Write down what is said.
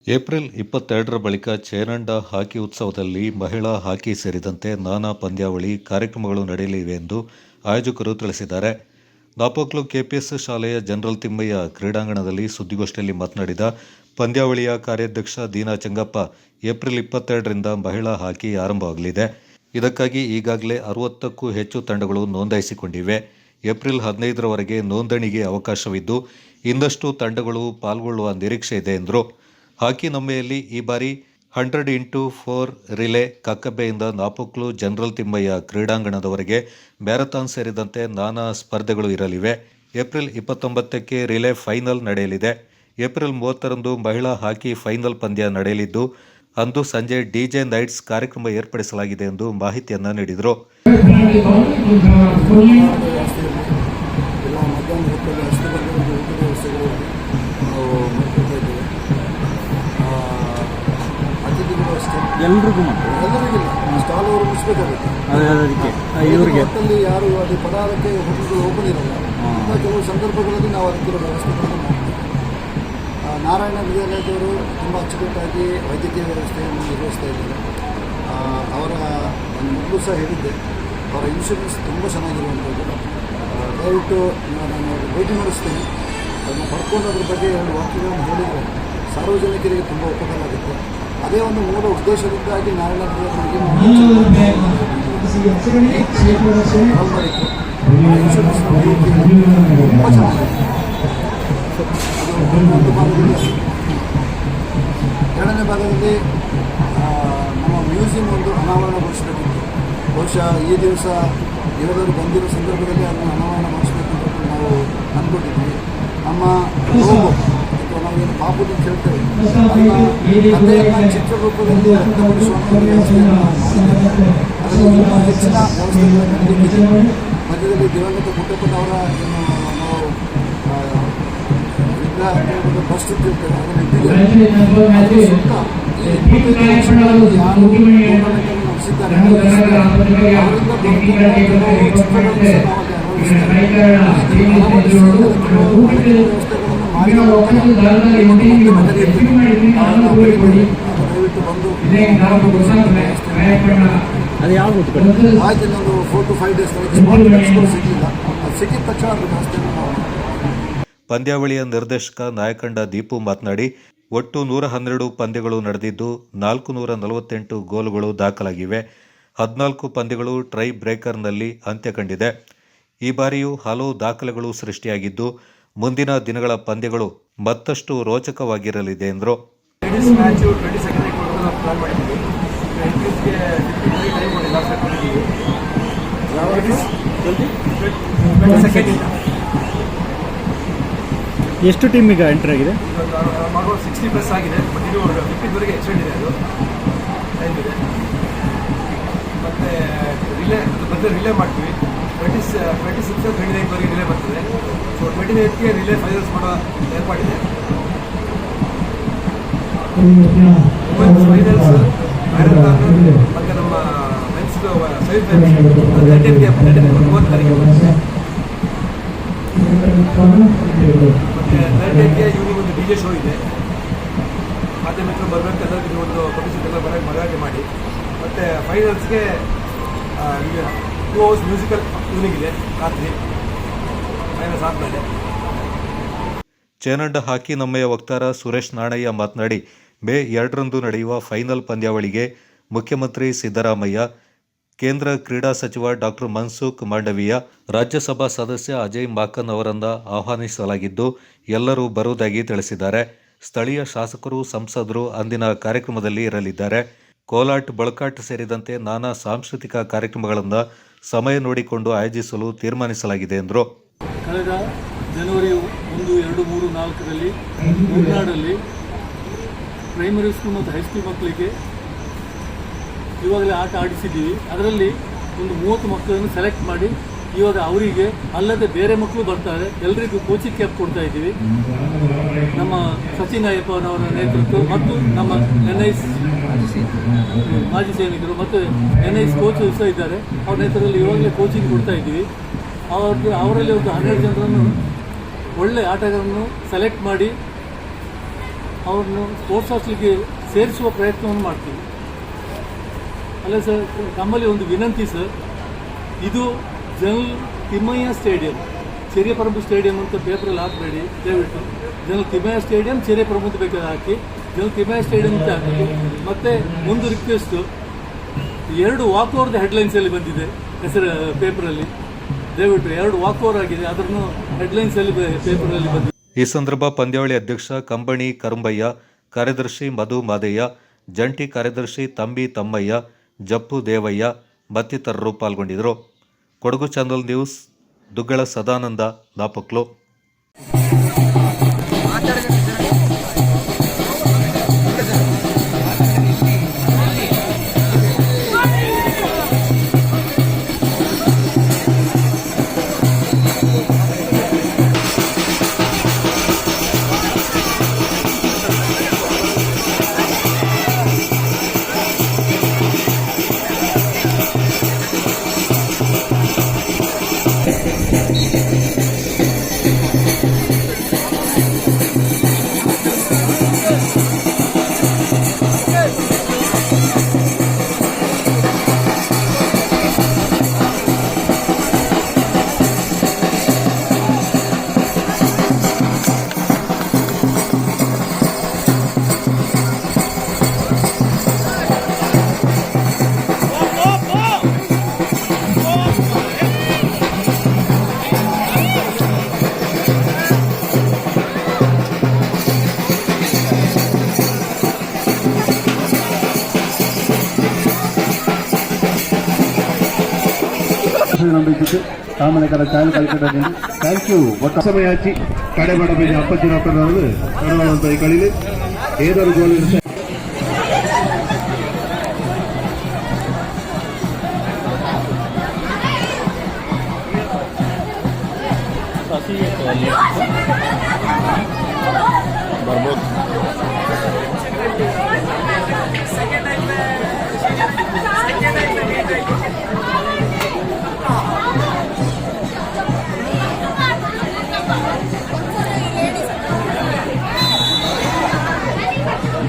April 22ರ ಬಳಿಕ ಚೇರಂಡ ಹಾಕಿ ಉತ್ಸವದಲ್ಲಿ ಮಹಿಳಾ ಹಾಕಿ ಸೇರಿದಂತೆ ನಾನಾ ಪಂದ್ಯಾವಳಿ ಕಾರ್ಯಕ್ರಮಗಳು ನಡೆಯಲಿವೆ ಎಂದು ಆಯೋಜಕರು ತಿಳಿಸಿದ್ದಾರೆ. ನಾಪೋಕ್ಲು ಕೆಪಿಎಸ್ ಶಾಲೆಯ ಜನರಲ್ ತಿಮ್ಮಯ್ಯ ಕ್ರೀಡಾಂಗಣದಲ್ಲಿ ಸುದ್ದಿಗೋಷ್ಠಿಯಲ್ಲಿ ಮಾತನಾಡಿದ ಪಂದ್ಯಾವಳಿಯ ಕಾರ್ಯಾಧ್ಯಕ್ಷ ದೀನಾ ಚೆಂಗಪ್ಪ, ಏಪ್ರಿಲ್ 22ರಿಂದ ಮಹಿಳಾ ಹಾಕಿ ಆರಂಭವಾಗಲಿದೆ. ಇದಕ್ಕಾಗಿ ಈಗಾಗಲೇ 60ಕ್ಕೂ ಹೆಚ್ಚು ತಂಡಗಳು ನೋಂದಾಯಿಸಿಕೊಂಡಿವೆ. ಏಪ್ರಿಲ್ 15ರವರೆಗೆ ನೋಂದಣಿಗೆ ಅವಕಾಶವಿದ್ದು, ಇನ್ನಷ್ಟು ತಂಡಗಳು ಪಾಲ್ಗೊಳ್ಳುವ ನಿರೀಕ್ಷೆ ಇದೆ ಎಂದರು. ಹಾಕಿ ನಮ್ಮೆಯಲ್ಲಿ ಈ ಬಾರಿ 100x4 ರಿಲೇ ಕಕ್ಕಬ್ಬೆಯಿಂದ ನಾಪೋಕ್ಲು ಜನರಲ್ ತಿಮ್ಮಯ್ಯ ಕ್ರೀಡಾಂಗಣದವರೆಗೆ ಮ್ಯಾರಥಾನ್ ಸೇರಿದಂತೆ ನಾನಾ ಸ್ಪರ್ಧೆಗಳು ಇರಲಿವೆ. ಏಪ್ರಿಲ್ 29ಕ್ಕೆ ರಿಲೇ ಫೈನಲ್ ನಡೆಯಲಿದೆ. ಏಪ್ರಿಲ್ 30ರಂದು ಮಹಿಳಾ ಹಾಕಿ ಫೈನಲ್ ಪಂದ್ಯ ನಡೆಯಲಿದ್ದು, ಅಂದು ಸಂಜೆ ಡಿಜೆ ನೈಟ್ಸ್ ಕಾರ್ಯಕ್ರಮ ಏರ್ಪಡಿಸಲಾಗಿದೆ ಎಂದು ಮಾಹಿತಿಯನ್ನ ನೀಡಿದರು. ಎಲ್ರಿಗೂ ಸ್ಟಾಲ್ ಅವರು ಮುಗಿಸ್ಬೇಕಾಗುತ್ತೆ. ಅದಕ್ಕೆ ಇವರಿಗೆ ಹೊತ್ತಲ್ಲಿ ಯಾರು ಅದು ಪದಾರ್ಥಕ್ಕೆ ಹೋಟೆಲ್ಗಳು ಓಪನ್ ಇರಲ್ಲ. ಕೆಲವು ಸಂದರ್ಭಗಳಲ್ಲಿ ನಾವು ಅದಕ್ಕಿರೋ ವ್ಯವಸ್ಥೆಗಳನ್ನು ಮಾಡ್ತೀವಿ. ನಾರಾಯಣ ವಿದ್ಯಾಲಯದವರು ತುಂಬ ಅಚ್ಚುಕಟ್ಟಾಗಿ ವೈದ್ಯಕೀಯ ವ್ಯವಸ್ಥೆಯನ್ನು ನಿರ್ವಹಿಸ್ತಾ ಇದ್ದಾರೆ. ಅವರ ನನ್ನ ಮಕ್ಕಳು ಸಹ ಹೇಳಿದ್ದೆ, ಅವರ ಇನ್ಶೂರೆನ್ಸ್ ತುಂಬ ಚೆನ್ನಾಗಿರುವಂಥದ್ದು. ದಯವಿಟ್ಟು ನಾನು ಭೇಟಿ ಮಾಡಿಸ್ತೀನಿ. ಅದನ್ನು ಪಡ್ಕೊಂಡು ಅದ್ರ ಬಗ್ಗೆ ಒಂದು ವಾಕ್ಯಗಳನ್ನು ಹೇಳಿದರೆ ಸಾರ್ವಜನಿಕರಿಗೆ ತುಂಬ ಉಪಕಾರ ಆಗುತ್ತೆ. ಅದೇ ಒಂದು ಮೂಲ ಉದ್ದೇಶದಿಂದಾಗಿ ನಾರಾಯಣ ತುಂಬ ಚೆನ್ನಾಗಿದೆ. ಒಂದು ಭಾಗದಲ್ಲಿ. ಎರಡನೇ ಭಾಗದಲ್ಲಿ ನಮ್ಮ ಮ್ಯೂಸಿಯಂ ಒಂದು ಅನಾವರಣಗೊಳಿಸಬೇಕಿತ್ತು. ಬಹುಶಃ ಈ ದಿವಸ ಇರೋದವರು ಬಂದಿರೋ ಸಂದರ್ಭದಲ್ಲಿ ಅದನ್ನು ಅನಾವರಣಗೊಳಿಸಬೇಕು ಅಂತ ನಾವು ಅಂದ್ಕೊಂಡಿದ್ವಿ. ನಮ್ಮ ಲೋಗೋ ಅಥವಾ ನಾವೇನು ಬಾಪು ಅಂತ ಹೇಳ್ತೇವೆ, ಕಥೆಯನ್ನು ಚಿತ್ರರೂಪದಲ್ಲಿ ವ್ಯಕ್ತಪಡಿಸುವಂಥ ವ್ಯವಸ್ಥೆಯನ್ನು ಮಾಡಿದ್ದೇವೆ. ಅದರಲ್ಲಿ ಇನ್ನೂ ಹೆಚ್ಚಿನ ವ್ಯವಸ್ಥೆಗಳು ನಡೆದಿದೆ. ಮಧ್ಯದಲ್ಲಿ ದಿವಂಗತ ಪುಟ್ಟಪ್ಪನವರ ನಾವು ವಿಗ್ರಹ ಅಂತ ಹೇಳ್ಬೋದು, ಫಸ್ಟ್ ಇಟ್ಟಿರ್ತೇವೆ, ಅದನ್ನು ಇಟ್ಟಿದ್ದೇವೆ. ಅದು ಸುತ್ತ ಈ 25 ವರ್ಷಗಳಲ್ಲಿ ಯಾರು ನಡೆಸಿದ್ದಾರೆ ಅವರಿಂದ ಕೆಲವು ಚಿತ್ರಗಳನ್ನು ಸಹ ಅದು ಯಾವುದು ಆಯ್ತು. ಇನ್ನೊಂದು 4 to 5 days ಸಿಗಲಿಲ್ಲ. ಅದು ಸಿಕ್ಕಿದ ತಕ್ಷಣ ಅದು ವ್ಯವಸ್ಥೆಯನ್ನು ನಾವು. ಪಂದ್ಯಾವಳಿಯ ನಿರ್ದೇಶಕ ನಾಯಕಂಡ ದೀಪು ಮಾತನಾಡಿ, ಒಟ್ಟು 112 ಪಂದ್ಯಗಳು ನಡೆದಿದ್ದು 448 ಗೋಲುಗಳು ದಾಖಲಾಗಿವೆ. 14 ಪಂದ್ಯಗಳು ಟ್ರೈ ಬ್ರೇಕರ್ನಲ್ಲಿ ಅಂತ್ಯ ಕಂಡಿದೆ. ಈ ಬಾರಿಯೂ ಹಲವು ದಾಖಲೆಗಳು ಸೃಷ್ಟಿಯಾಗಿದ್ದು, ಮುಂದಿನ ದಿನಗಳ ಪಂದ್ಯಗಳು ಮತ್ತಷ್ಟು ರೋಚಕವಾಗಿರಲಿದೆ ಎಂದರು. ಎಷ್ಟು ಟೀಮ್ ಈಗ ಎಂಟ್ರಿ ಆಗಿದೆ? 60+ ಆಗಿದೆ. ಬಟ್ ಇದು 50ವರೆಗೆ ಎಕ್ಸ್ಟೆಂಡ್ ಇದೆ. ಅದು ಟೈಮ್ ಇದೆ. ಮತ್ತು ರಿಲೇ ಮಾಡ್ತೀವಿ. 26 29ವರೆಗೆ ರಿಲೇ ಬರ್ತದೆ. ಸೊ 29ಗೆ ರಿಲೇ ಫೈನಲ್ಸ್ ಮಾಡೋ ಏರ್ಪಾಡಿದೆ. ಫೈನಲ್ಸ್ ಮತ್ತು ನಮ್ಮ ಮೆನ್ಸ್ ಸೆಮಿಫೈನಲ್ಸ್ 30 ತಾರೀಕು. ಮತ್ತು 30ಗೆ ಇವ್ರಿಗೆ ಒಂದು ಡಿಜೆ ಶೋ ಇದೆ. ಮಾಧ್ಯಮಿಕರು ಬರಬೇಕು, ಎಲ್ಲರಿಗೂ ಒಂದು ಪಬ್ಲಿಸಿಟಿ ಎಲ್ಲ ಬರೋಕ್ಕೆ ಮರಾಠಿ ಮಾಡಿ. ಮತ್ತು ಫೈನಲ್ಸ್ಗೆ 2 hours ಮ್ಯೂಸಿಕಲ್ ಈವ್ನಿಂಗ್ ಇದೆ ರಾತ್ರಿ ಫೈನಲ್ಸ್ ಆದಮೇಲೆ. ಚೇರಂಡ ಹಾಕಿ ನಮ್ಮೆಯ ವಕ್ತಾರ ಸುರೇಶ್ ನಾಣಯ್ಯ ಮಾತನಾಡಿ, ಮೇ 2ರಂದು ನಡೆಯುವ ಫೈನಲ್ ಪಂದ್ಯಾವಳಿಗೆ ಮುಖ್ಯಮಂತ್ರಿ ಸಿದ್ದರಾಮಯ್ಯ, ಕೇಂದ್ರ ಕ್ರೀಡಾ ಸಚಿವ ಡಾಕ್ಟರ್ ಮನ್ಸುಖ್ ಮಾಂಡವೀಯ, ರಾಜ್ಯಸಭಾ ಸದಸ್ಯ ಅಜಯ್ ಮಾಕನ್ ಅವರನ್ನು ಆಹ್ವಾನಿಸಲಾಗಿದ್ದು, ಎಲ್ಲರೂ ಬರುವುದಾಗಿ ತಿಳಿಸಿದ್ದಾರೆ. ಸ್ಥಳೀಯ ಶಾಸಕರು, ಸಂಸದರು ಅಂದಿನ ಕಾರ್ಯಕ್ರಮದಲ್ಲಿ ಇರಲಿದ್ದಾರೆ. ಕೋಲಾಟ್, ಬಳಕಾಟ್ ಸೇರಿದಂತೆ ನಾನಾ ಸಾಂಸ್ಕೃತಿಕ ಕಾರ್ಯಕ್ರಮಗಳನ್ನು ಸಮಯ ನೋಡಿಕೊಂಡು ಆಯೋಜಿಸಲು ತೀರ್ಮಾನಿಸಲಾಗಿದೆ ಎಂದರು. ಕಳೆದ ಜನವರಿ 1, 2, 3, 4ರಲ್ಲಿ ಉಳ್ನಾಡಲ್ಲಿ ಪ್ರೈಮರಿ ಸ್ಕೂಲ್ ಮತ್ತು ಹೈಸ್ಕೂಲ್ ಮಕ್ಕಳಿಗೆ ಇವಾಗಲೇ ಆಟ ಆಡಿಸಿದ್ದೀವಿ. ಅದರಲ್ಲಿ ಒಂದು 30 ಮಕ್ಕಳನ್ನು ಸೆಲೆಕ್ಟ್ ಮಾಡಿ ಇವಾಗ ಅವರಿಗೆ ಅಲ್ಲದೆ ಬೇರೆ ಮಕ್ಕಳು ಬರ್ತಾರೆ. ಎಲ್ಲರಿಗೂ ಕೋಚಿಂಗ್ ಕ್ಯಾಂಪ್ ಕೊಡ್ತಾ ಇದ್ದೀವಿ. ನಮ್ಮ ಸಚಿನ್ ಅಯ್ಯಪ್ಪನವರ ನೇತೃತ್ವ ಮತ್ತು ನಮ್ಮ NIS ಮಾಜಿ ಸೈನಿಕರು ಮತ್ತು NIS ಕೋಚ್ ಸಹ ಇದ್ದಾರೆ. ಅವ್ರ ನೇತೃತ್ವದಲ್ಲಿ ಇವಾಗಲೇ ಕೋಚಿಂಗ್ ಕೊಡ್ತಾ ಇದ್ದೀವಿ. ಅವರಲ್ಲಿ ಒಂದು 12 ಜನರನ್ನು ಒಳ್ಳೆ ಆಟಗಾರರನ್ನು ಸೆಲೆಕ್ಟ್ ಮಾಡಿ ಅವ್ರನ್ನು ಸ್ಪೋರ್ಟ್ಸ್ ಹಾಸ್ಟೆಲ್ಗೆ ಸೇರಿಸುವ ಪ್ರಯತ್ನವನ್ನು ಮಾಡ್ತೀವಿ. ಅಲ್ಲ ಸರ್, ನಮ್ಮಲ್ಲಿ ಒಂದು ವಿನಂತಿ ಸರ್, ಇದು ಜನರಲ್ ತಿಮ್ಮಯ್ಯ ಸ್ಟೇಡಿಯಂ, ಚೆರಿಯಪರಬು ಸ್ಟೇಡಿಯಂ ಅಂತ ಪೇಪರಲ್ಲಿ ಹಾಕಬೇಡಿ ದಯವಿಟ್ಟು. ಜನರಲ್ ತಿಮ್ಮಯ್ಯ ಸ್ಟೇಡಿಯಂ, ಚೆರಿಯಪರಬು ಅಂತ ಬೇಕಾದ್ರೆ ಹಾಕಿ, ಜನರಲ್ ತಿಮ್ಮಯ್ಯ ಸ್ಟೇಡಿಯಂ ಅಂತ ಹಾಕಿ. ಮತ್ತು ಒಂದು ರಿಕ್ವೆಸ್ಟು, 2 ವಾಕ್ ಓವರ್ದ ಹೆಡ್ಲೈನ್ಸಲ್ಲಿ ಬಂದಿದೆ ಹೆಸರು ಪೇಪರಲ್ಲಿ, ದಯವಿಟ್ಟು 2 ವಾಕ್ ಓವರ್ ಆಗಿದೆ, ಅದನ್ನು ಹೆಡ್ಲೈನ್ಸಲ್ಲಿ ಪೇಪರಲ್ಲಿ ಬಂದಿದೆ. ಈ ಸಂದರ್ಭ ಪಂದ್ಯಾವಳಿ ಅಧ್ಯಕ್ಷ ಕಂಬಣಿ ಕರುಂಬಯ್ಯ, ಕಾರ್ಯದರ್ಶಿ ಮಧು ಮಾದಯ್ಯ, ಜಂಟಿ ಕಾರ್ಯದರ್ಶಿ ತಂಬಿ ತಮ್ಮಯ್ಯ, ಜಪ್ಪು ದೇವಯ್ಯ ಮತ್ತಿತರರು ಪಾಲ್ಗೊಂಡಿದ್ದರು. Kodagu channel news, Duggala Sadananda, Napoklu. ನಂಬಿಸಿತು ಕಾಮನೆಕರ ಚಾಲು ಕಲ್ಕಟ್ಟದಲ್ಲಿ ಥ್ಯಾಂಕ್ ಯು ಒಟ್ಟು ಸಮಯಾಚಿ ಕಡೆಬಡಬೇಡಿ ಅಪ್ಪಚ್ಚಿನ ಒಪ್ಪನವರು ಕಡವಾಳಂತ ಈ ಕಳಿಲಿ ಏದಾರು ಗೋಲ್ ಇರುತ್ತೆ. ಬರ್ಬೋದು.